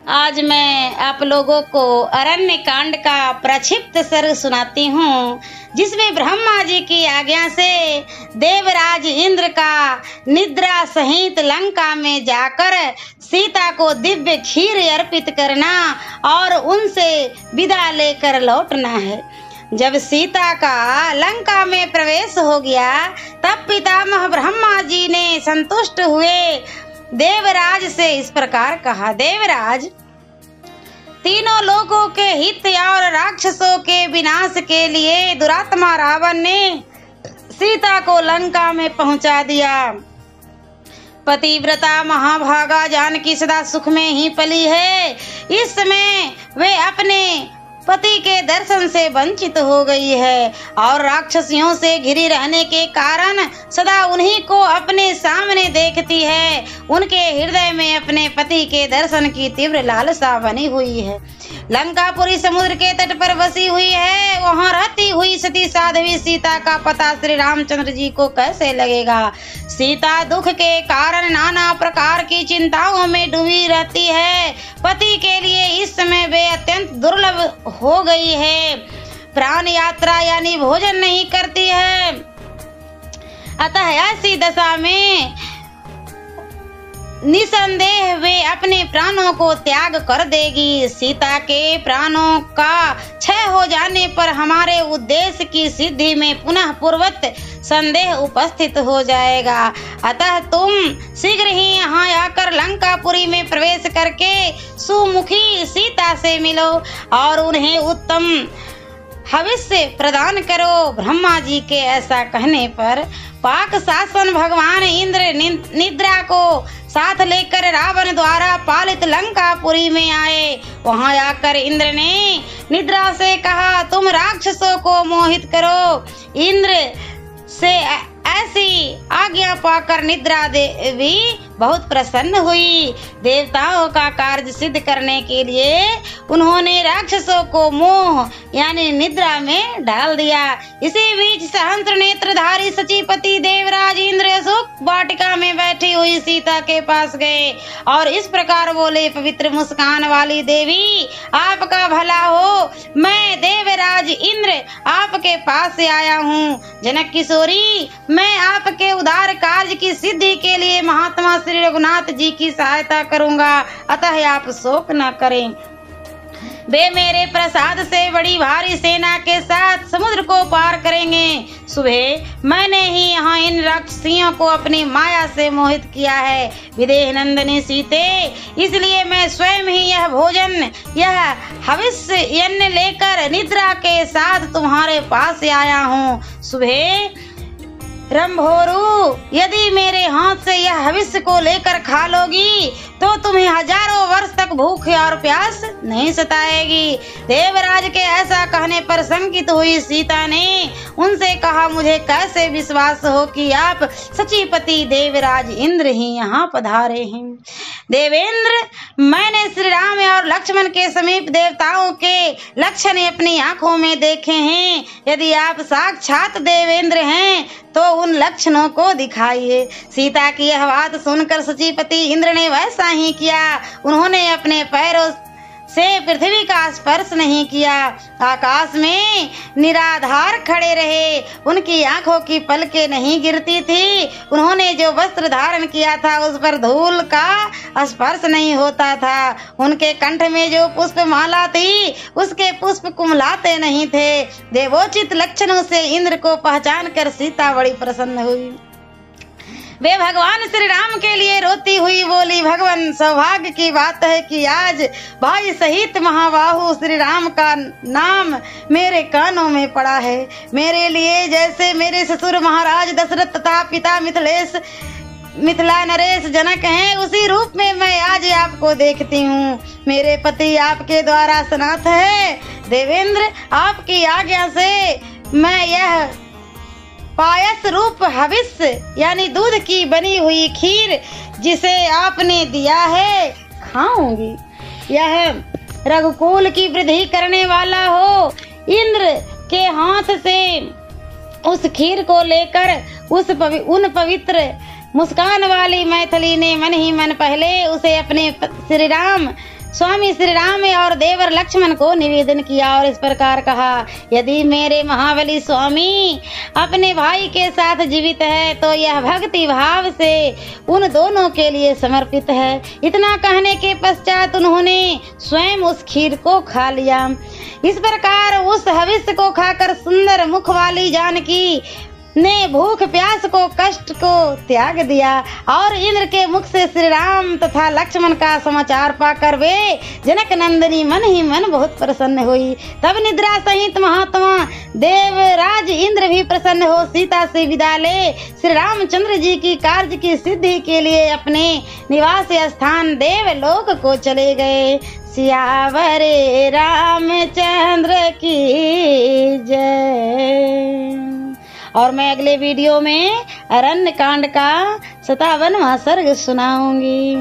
आज मैं आप लोगों को अरण्य कांड का प्रक्षिप्त सर्ग सुनाती हूँ, जिसमें ब्रह्मा जी की आज्ञा से देवराज इंद्र का निद्रा सहित लंका में जाकर सीता को दिव्य खीर अर्पित करना और उनसे विदा लेकर लौटना है। जब सीता का लंका में प्रवेश हो गया, तब पितामह ब्रह्मा जी ने संतुष्ट हुए देवराज से इस प्रकार कहा, देवराज, तीनों लोगों के हित और राक्षसों के विनाश के लिए दुरात्मा रावण ने सीता को लंका में पहुंचा दिया। पतिव्रता महाभागा जानकी सदा सुख में ही पली है। इस समय वे अपने पति के दर्शन से वंचित हो गई है और राक्षसियों से घिरी रहने के कारण सदा उन्हीं को अपने सामने देखती है। उनके हृदय में अपने पति के दर्शन की तीव्र लालसा बनी हुई है। लंकापुरी समुद्र के तट पर बसी हुई है। वहाँ रहती हुई सती साध्वी सीता का पता श्री रामचंद्र जी को कैसे लगेगा? सीता दुख के कारण नाना प्रकार की चिंताओं में डूबी रहती है। पति के लिए इस समय वे अत्यंत दुर्लभ हो गई है। प्राण यात्रा यानी भोजन नहीं करती है। अतः ऐसी दशा में निसंदेह वे अपने प्राणों को त्याग कर देगी। सीता के प्राणों का क्षय हो जाने पर हमारे उद्देश्य की सिद्धि में पुनः पूर्वत संदेह उपस्थित हो जाएगा। अतः तुम शीघ्र ही यहाँ आकर लंकापुरी में प्रवेश करके सुमुखी सीता से मिलो और उन्हें उत्तम हविष्य प्रदान करो। ब्रह्मा जी के ऐसा कहने पर पाक शासन भगवान इंद्र निद्रा को साथ लेकर रावण द्वारा पालित लंकापुरी में आए। वहां आकर इंद्र ने निद्रा से कहा, तुम राक्षसों को मोहित करो। इंद्र से ऐसी आज्ञा पाकर निद्रा देवी बहुत प्रसन्न हुई। देवताओं का कार्य सिद्ध करने के लिए उन्होंने राक्षसों को मोह यानी निद्रा में डाल दिया। इसी बीच सहस्त्र नेत्रधारी सचीपति देवराज इंद्र अशोक वाटिका में बैठी हुई सीता के पास गए और इस प्रकार बोले, पवित्र मुस्कान वाली देवी, आपका भला हो। मैं देवराज इंद्र आपके पास से आया हूँ। जनक किशोरी, मैं आपके उदार कार्य की सिद्धि के लिए महात्मा श्री रघुनाथ जी की सहायता करूंगा, अतः आप शोक न करें। वे मेरे प्रसाद से बड़ी भारी सेना के साथ समुद्र को पार करेंगे। सुबह मैंने ही यहाँ इन राक्षसियों को अपनी माया से मोहित किया है। विदेह नंदनी सीते, इसलिए मैं स्वयं ही यह भोजन, यह हविष्य यज्ञ लेकर निद्रा के साथ तुम्हारे पास आया हूँ। सुबह रंभोरु, यदि मेरे हाथ से यह हविष्य को लेकर खा लोगी तो तुम्हें हजारों वर्ष तक भूख और प्यास नहीं सताएगी। देवराज के ऐसा कहने पर शंकित हुई सीता ने उनसे कहा, मुझे कैसे विश्वास हो कि आप सचीपति देवराज इंद्र ही यहाँ पधारे हैं। देवेंद्र, मैंने श्री राम और लक्ष्मण के समीप देवताओं के लक्षण अपनी आंखों में देखे हैं। यदि आप साक्षात देवेंद्र हैं तो उन लक्षणों को दिखाइए। सीता की यह बात सुनकर सचीपति इंद्र ने वैसा ही किया। उन्होंने अपने पैरों से पृथ्वी का स्पर्श नहीं किया, आकाश में निराधार खड़े रहे। उनकी आंखों की पलकें नहीं गिरती थी। उन्होंने जो वस्त्र धारण किया था उस पर धूल का स्पर्श नहीं होता था। उनके कंठ में जो पुष्प माला थी उसके पुष्प कुमलाते नहीं थे। देवोचित लक्षणों से इंद्र को पहचान कर सीता बड़ी प्रसन्न हुई। वे भगवान श्री राम के लिए रोती हुई बोली, भगवान, सौभाग्य की बात है कि आज भाई सहित महाबाहु श्री राम का नाम मेरे कानों में पड़ा है। मेरे लिए जैसे मेरे ससुर महाराज दशरथ तथा पिता मिथिला नरेश जनक हैं, उसी रूप में मैं आज आपको देखती हूँ। मेरे पति आपके द्वारा स्नात है। देवेंद्र, आपकी आज्ञा से मैं यह पायस रूप हविष्य यानी दूध की बनी हुई खीर जिसे आपने दिया है खाऊंगी। यह रघुकुल की वृद्धि करने वाला हो। इंद्र के हाथ से उस खीर को लेकर उन पवित्र मुस्कान वाली मैथिली ने मन ही मन पहले उसे अपने श्री राम स्वामी श्री राम और देवर लक्ष्मण को निवेदन किया और इस प्रकार कहा, यदि मेरे महाबली स्वामी अपने भाई के साथ जीवित है तो यह भक्ति भाव से उन दोनों के लिए समर्पित है। इतना कहने के पश्चात उन्होंने स्वयं उस खीर को खा लिया। इस प्रकार उस हविष्य को खाकर सुंदर मुख वाली जानकी ने भूख प्यास को कष्ट को त्याग दिया और इंद्र के मुख से श्री राम तथा लक्ष्मण का समाचार पाकर वे जनक नंदिनी मन ही मन बहुत प्रसन्न हुई। तब निद्रा सहित महात्मा देवराज इंद्र भी प्रसन्न हो सीता से विदा ले श्री रामचंद्र जी की कार्य की सिद्धि के लिए अपने निवास स्थान देवलोक को चले गए। सियावर रामचंद्र की जय। और मैं अगले वीडियो में अरण्य कांड का 57वां सर्ग सुनाऊंगी।